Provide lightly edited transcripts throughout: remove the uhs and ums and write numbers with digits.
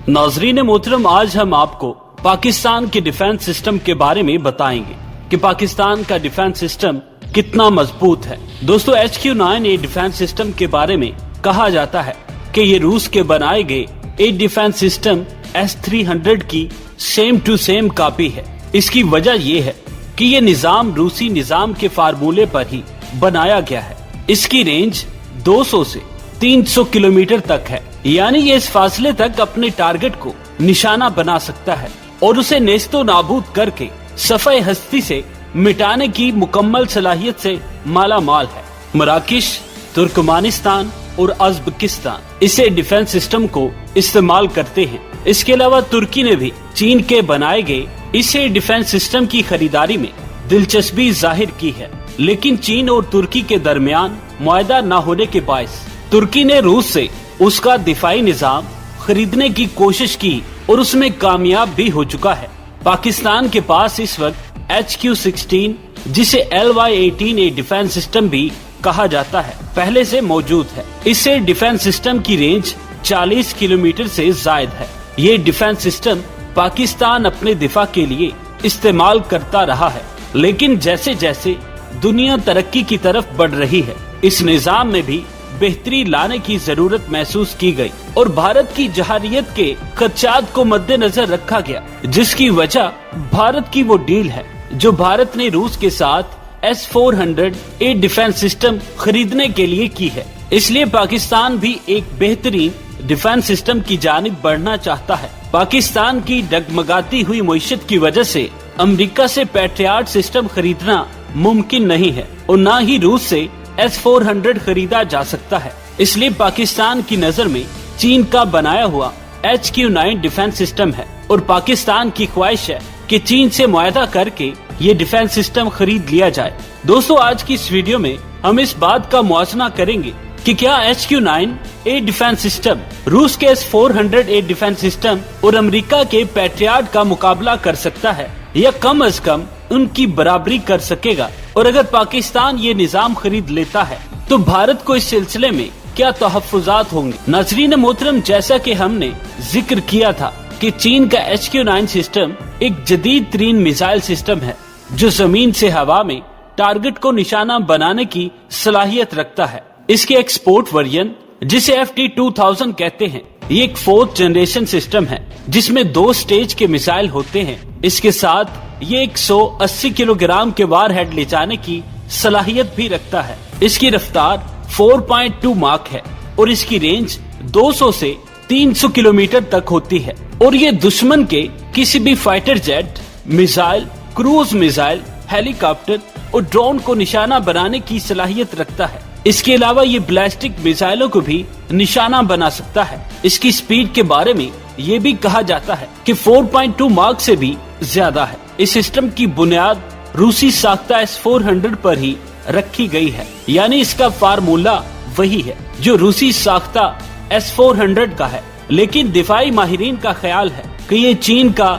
नाज़रीन मोहतरम, आज हम आपको पाकिस्तान के डिफेंस सिस्टम के बारे में बताएंगे कि पाकिस्तान का डिफेंस सिस्टम कितना मजबूत है। दोस्तों, HQ-9 डिफेंस सिस्टम के बारे में कहा जाता है कि ये रूस के बनाए गए एक डिफेंस सिस्टम S-300 की सेम टू सेम कॉपी है। इसकी वजह ये है कि ये निजाम रूसी निजाम के फार्मूले पर ही बनाया गया है। इसकी रेंज 200 से 300 किलोमीटर तक है, यानी ये इस फासले तक अपने टारगेट को निशाना बना सकता है और उसे नेस्तो नाबूद करके सफाई हस्ती से मिटाने की मुकम्मल सलाहियत से माला माल है। मराकश, तुर्कमानिस्तान और उज़्बेकिस्तान इसे डिफेंस सिस्टम को इस्तेमाल करते हैं। इसके अलावा तुर्की ने भी चीन के बनाए गए इसे डिफेंस सिस्टम की खरीदारी में दिलचस्पी जाहिर की है, लेकिन चीन और तुर्की के दरमियान मुआहदा न होने के बायस तुर्की ने रूस से उसका दिफाई निजाम खरीदने की कोशिश की और उसमें कामयाब भी हो चुका है। पाकिस्तान के पास इस वक्त HQ-16 जिसे LY-18 डिफेंस सिस्टम भी कहा जाता है पहले से मौजूद है। इससे डिफेंस सिस्टम की रेंज 40 किलोमीटर से जायद है। ये डिफेंस सिस्टम पाकिस्तान अपने दिफा के लिए इस्तेमाल करता रहा है, लेकिन जैसे जैसे दुनिया तरक्की की तरफ बढ़ रही है, इस निजाम में भी बेहतरी लाने की जरूरत महसूस की गई और भारत की जहारियत के खदशात को मद्देनजर रखा गया, जिसकी वजह भारत की वो डील है जो भारत ने रूस के साथ S-400 डिफेंस सिस्टम खरीदने के लिए की है। इसलिए पाकिस्तान भी एक बेहतरीन डिफेंस सिस्टम की जानिब बढ़ना चाहता है। पाकिस्तान की डगमगाती हुई मईशत की वजह से अमेरिका से पैट्रियट सिस्टम खरीदना मुमकिन नहीं है और न ही रूस से S-400 खरीदा जा सकता है। इसलिए पाकिस्तान की नजर में चीन का बनाया हुआ HQ-9 डिफेंस सिस्टम है और पाकिस्तान की ख्वाहिश है कि चीन से मुआहदा करके ये डिफेंस सिस्टम खरीद लिया जाए। दोस्तों, आज की इस वीडियो में हम इस बात का मुआयना करेंगे कि क्या HQ-9 डिफेंस सिस्टम रूस के S-400 डिफेंस सिस्टम और अमेरिका के पैट्रियट का मुकाबला कर सकता है या कम अज कम उनकी बराबरी कर सकेगा, और अगर पाकिस्तान ये निजाम खरीद लेता है तो भारत को इस सिलसिले में क्या तहफ्फुजात होंगे। नाज़रीन मोहतरम, जैसा कि हमने जिक्र किया था कि चीन का HQ-9 सिस्टम एक जदीद तरीन मिसाइल सिस्टम है जो जमीन से हवा में टारगेट को निशाना बनाने की सलाहियत रखता है। इसके एक्सपोर्ट वर्जन जिसे FT-2000 कहते हैं, ये एक 4th जनरेशन सिस्टम है जिसमें 2 स्टेज के मिसाइल होते हैं। इसके साथ ये 180 किलोग्राम के वारहेड ले जाने की सलाहियत भी रखता है। इसकी रफ्तार 4.2 माक है और इसकी रेंज 200 से 300 किलोमीटर तक होती है और ये दुश्मन के किसी भी fighter jet, missile, cruise missile, helicopter और ड्रोन को निशाना बनाने की सलाहियत रखता है। इसके अलावा ये बैलिस्टिक मिसाइलों को भी निशाना बना सकता है। इसकी स्पीड के बारे में ये भी कहा जाता है कि 4.2 मार्क से भी ज्यादा है। इस सिस्टम की बुनियाद रूसी साख्ता S-400 पर ही रखी गई है, यानी इसका फार्मूला वही है जो रूसी साख्ता S-400 का है। लेकिन दिफाई माहिरीन का ख्याल है कि ये चीन का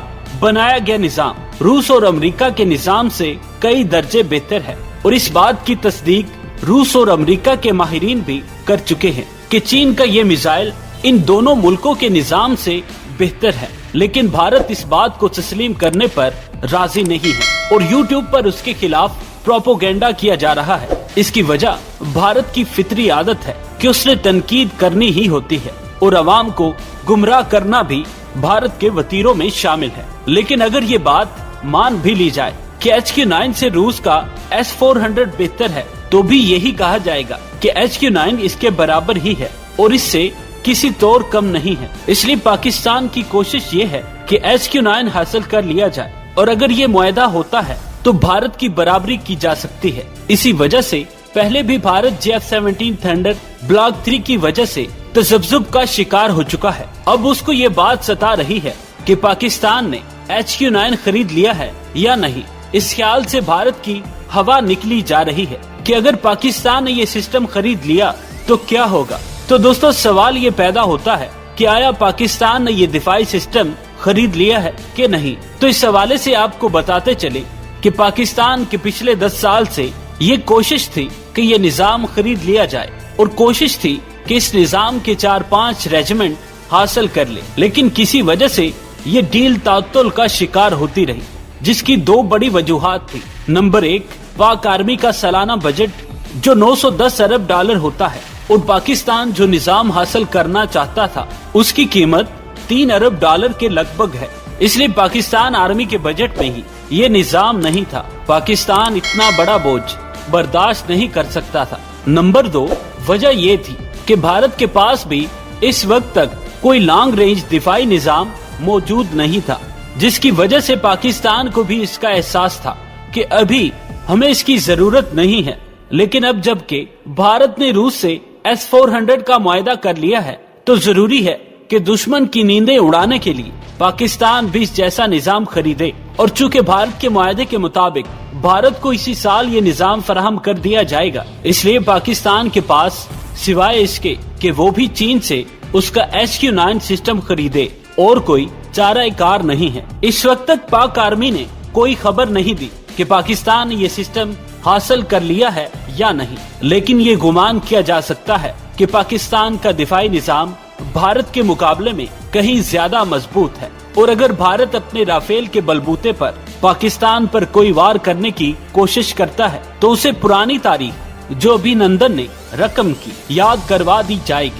बनाया गया निजाम रूस और अमेरिका के निजाम से कई दर्जे बेहतर है और इस बात की तस्दीक रूस और अमेरिका के माहिरीन भी कर चुके हैं कि चीन का ये मिसाइल इन दोनों मुल्कों के निजाम से बेहतर है। लेकिन भारत इस बात को तस्लीम करने पर राजी नहीं है और YouTube पर उसके खिलाफ प्रोपोगेंडा किया जा रहा है। इसकी वजह भारत की फितरी आदत है कि उसने तनकीद करनी ही होती है और अवाम को गुमराह करना भी भारत के वतीरों में शामिल है। लेकिन अगर ये बात मान भी ली जाए कि HQ-9 से रूस का S-400 बेहतर है, तो भी यही कहा जाएगा कि HQ-9 इसके बराबर ही है और इससे किसी तौर कम नहीं है। इसलिए पाकिस्तान की कोशिश ये है कि HQ-9 हासिल कर लिया जाए और अगर ये मुआहदा होता है तो भारत की बराबरी की जा सकती है। इसी वजह से पहले भी भारत JF-17 थंडर ब्लॉक 3 की वजह से तजब्जुब का शिकार हो चुका है। अब उसको ये बात सता रही है कि पाकिस्तान ने HQ-9 खरीद लिया है या नहीं। इस ख्याल से भारत की हवा निकली जा रही है कि अगर पाकिस्तान ने ये सिस्टम खरीद लिया तो क्या होगा। तो दोस्तों, सवाल ये पैदा होता है कि आया पाकिस्तान ने ये दिफाई सिस्टम खरीद लिया है कि नहीं। तो इस हवाले से आपको बताते चले कि पाकिस्तान के पिछले 10 साल से ये कोशिश थी कि ये निजाम खरीद लिया जाए और कोशिश थी कि इस निजाम के 4-5 रेजिमेंट हासिल कर ले, लेकिन किसी वजह से ये डील तातुल का शिकार होती रही, जिसकी दो बड़ी वजूहात थी। नंबर 1, पाक आर्मी का सालाना बजट जो 910 अरब डॉलर होता है और पाकिस्तान जो निजाम हासिल करना चाहता था उसकी कीमत 3 अरब डॉलर के लगभग है, इसलिए पाकिस्तान आर्मी के बजट में ही ये निजाम नहीं था। पाकिस्तान इतना बड़ा बोझ बर्दाश्त नहीं कर सकता था। नंबर 2, वजह ये थी कि भारत के पास भी इस वक्त तक कोई लॉन्ग रेंज दिफाई निजाम मौजूद नहीं था, जिसकी वजह से पाकिस्तान को भी इसका एहसास था कि अभी हमें इसकी जरूरत नहीं है। लेकिन अब जबकि भारत ने रूस से S-400 का मुआहदा कर लिया है, तो जरूरी है कि दुश्मन की नींदें उड़ाने के लिए पाकिस्तान भी इस जैसा निजाम खरीदे। और चूंकि भारत के मुआहदे के मुताबिक भारत को इसी साल ये निजाम फराहम कर दिया जाएगा, इसलिए पाकिस्तान के पास सिवाय इसके कि वो भी चीन से उसका HQ-9 सिस्टम खरीदे और कोई चारा कार नहीं है। इस वक्त तक पाक आर्मी ने कोई खबर नहीं दी कि पाकिस्तान ने ये सिस्टम हासिल कर लिया है या नहीं, लेकिन ये गुमान किया जा सकता है कि पाकिस्तान का दिफाई निजाम भारत के मुकाबले में कहीं ज्यादा मजबूत है। और अगर भारत अपने राफेल के बलबूते पर पाकिस्तान पर कोई वार करने की कोशिश करता है, तो उसे पुरानी तारीख जो अभिनंदन ने रकम की याद करवा दी जाएगी।